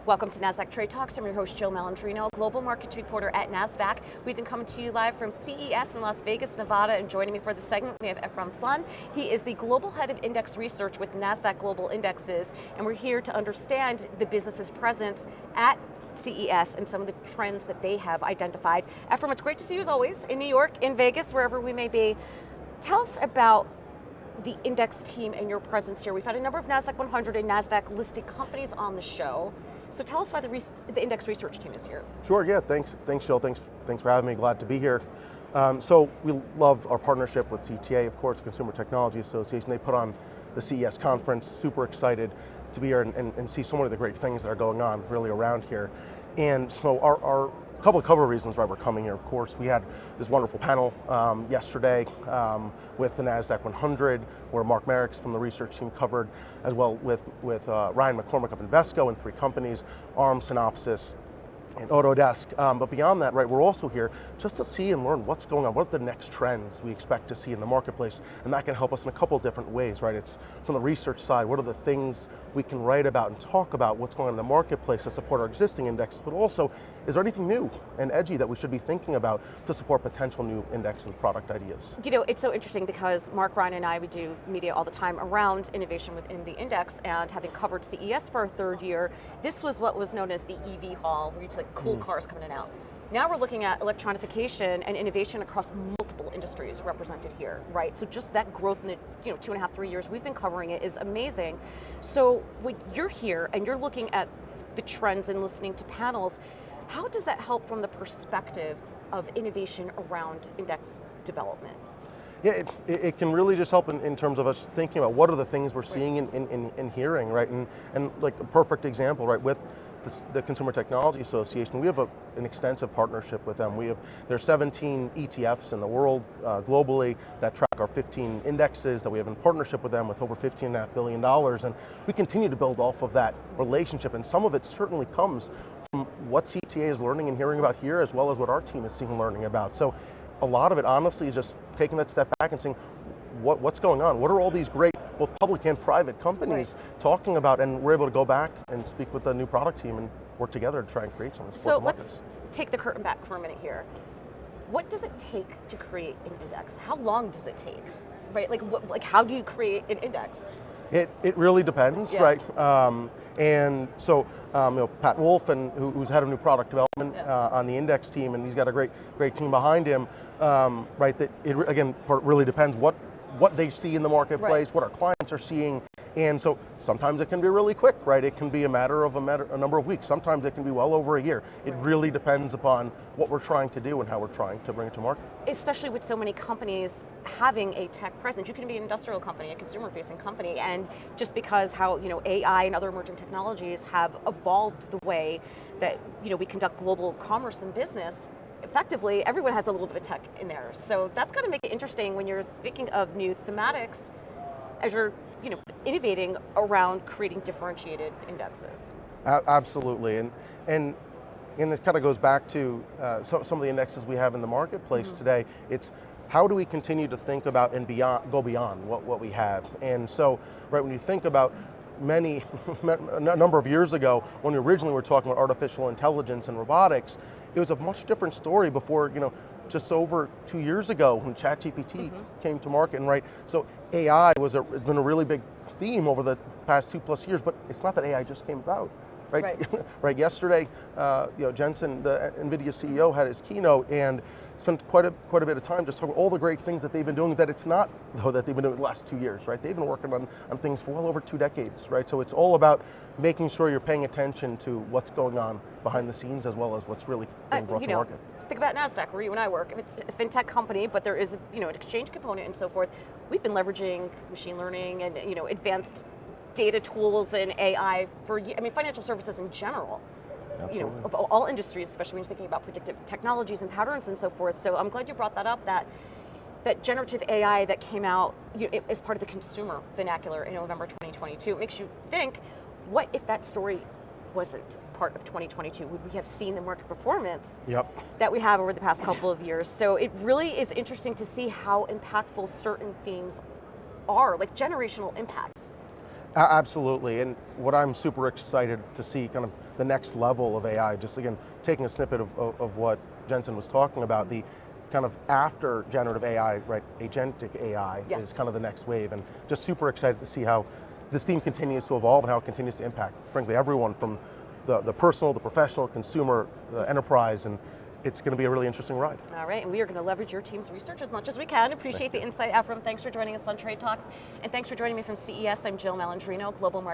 Welcome to Nasdaq TradeTalks. I'm your host, Jill Malandrino, Global Markets Reporter at Nasdaq. We've been coming to you live from CES in Las Vegas, Nevada, and joining me for the segment, we have Efram Slen. He is the Global Head of Index Research with Nasdaq Global Indexes, and we're here to understand the business's presence at CES and some of the trends that they have identified. Efram, it's great to see you as always, in New York, in Vegas, wherever we may be. Tell us about the index team and your presence here. We've had a number of Nasdaq 100 and Nasdaq listed companies on the show. So tell us why the index research team is here. Sure, yeah, thanks Jill, thanks for having me, glad to be here. So we love our partnership with CTA, of course, Consumer Technology Association. They put on the CES conference, super excited to be here and see so many of the great things that are going on really around here. And so our couple of reasons why we're coming here. Of course, we had this wonderful panel yesterday with the Nasdaq 100, where Mark Merrick's from the research team covered, as well with Ryan McCormick of Invesco and three companies, ARM, Synopsys, and Autodesk. But beyond that, right, we're also here just to see and learn what's going on, what are the next trends we expect to see in the marketplace, and that can help us in a couple of different ways, right? It's from the research side, what are the things we can write about and talk about what's going on in the marketplace to support our existing indexes, but also, is there anything new and edgy that we should be thinking about to support potential new index and product ideas? You know, it's so interesting because Mark, Ryan, and I, we do media all the time around innovation within the index, and having covered CES for a third year, this was what was known as the EV hall, where you just like cool cars coming in and out. Now we're looking at electronification and innovation across multiple industries represented here, right? So just that growth in the 2.5, 3 years we've been covering it is amazing. So when you're here and you're looking at the trends and listening to panels, how does that help from the perspective of innovation around index development? Yeah, it can really just help in terms of us thinking about what are the things we're seeing and hearing, right? And like a perfect example, right, with the Consumer Technology Association, we have an extensive partnership with them. There are 17 ETFs in the world globally that track our 15 indexes that we have in partnership with them with over $15.5 billion, and we continue to build off of that relationship, and some of it certainly comes from what CTA is learning and hearing about here, as well as what our team is seeing and learning about. So a lot of it, honestly, is just taking that step back and saying, what's going on? What are all these great, both public and private companies talking about? And we're able to go back and speak with the new product team and work together to try and create something. So let's take the curtain back for a minute here. What does it take to create an index? How long does it take? Right? Like how do you create an index? It really depends, right? And so Pat Wolf, who's head of new product development on the index team, and he's got a great team behind him. Right? That it again really depends what they see in the marketplace, what our clients are seeing, and so sometimes it can be really quick, right? It can be a matter of a number of weeks. Sometimes it can be well over a year. It really depends upon what we're trying to do and how we're trying to bring it to market. Especially with so many companies having a tech presence. You can be an industrial company, a consumer-facing company, and just because how AI and other emerging technologies have evolved the way that we conduct global commerce and business, effectively, everyone has a little bit of tech in there. So that's got to make it interesting when you're thinking of new thematics as you're innovating around creating differentiated indexes. Absolutely, and it kind of goes back to some of the indexes we have in the marketplace today. It's how do we continue to think about and go beyond what we have? And so, right, when you think about a number of years ago, when we originally were talking about artificial intelligence and robotics, it was a much different story before, just over 2 years ago when ChatGPT came to market, and right, so AI has been a really big theme over the past 2+ years, but it's not that AI just came about, right? Right. Yesterday, Jensen, the NVIDIA CEO, had his keynote and spent quite a bit of time just talking about all the great things that they've been doing, that it's not, though, that they've been doing the last 2 years, right? They've been working on things for well over 2 decades, right? So it's all about making sure you're paying attention to what's going on behind the scenes, as well as what's really being brought to market. Think about Nasdaq, where you and I work. I mean, a fintech company, but there is an exchange component and so forth. We've been leveraging machine learning and advanced data tools and AI for financial services in general. Absolutely. Of all industries, especially when you're thinking about predictive technologies and patterns and so forth. So I'm glad you brought that up, that generative AI that came out as part of the consumer vernacular in November 2022. It makes you think, what if that story wasn't part of 2022? Would we have seen the market performance that we have over the past couple of years? So it really is interesting to see how impactful certain themes are, like generational impacts. Absolutely, and what I'm super excited to see kind of the next level of AI, just again, taking a snippet of what Jensen was talking about, the kind of after generative AI, right, agentic AI Yes. is kind of the next wave, and just super excited to see how this theme continues to evolve and how it continues to impact, frankly, everyone from the personal, the professional, consumer, the enterprise, and it's going to be a really interesting ride. All right, and we are going to leverage your team's research as much as we can. Appreciate the insight, Efram. Thanks for joining us on Trade Talks, and thanks for joining me from CES. I'm Jill Malandrino, Global Market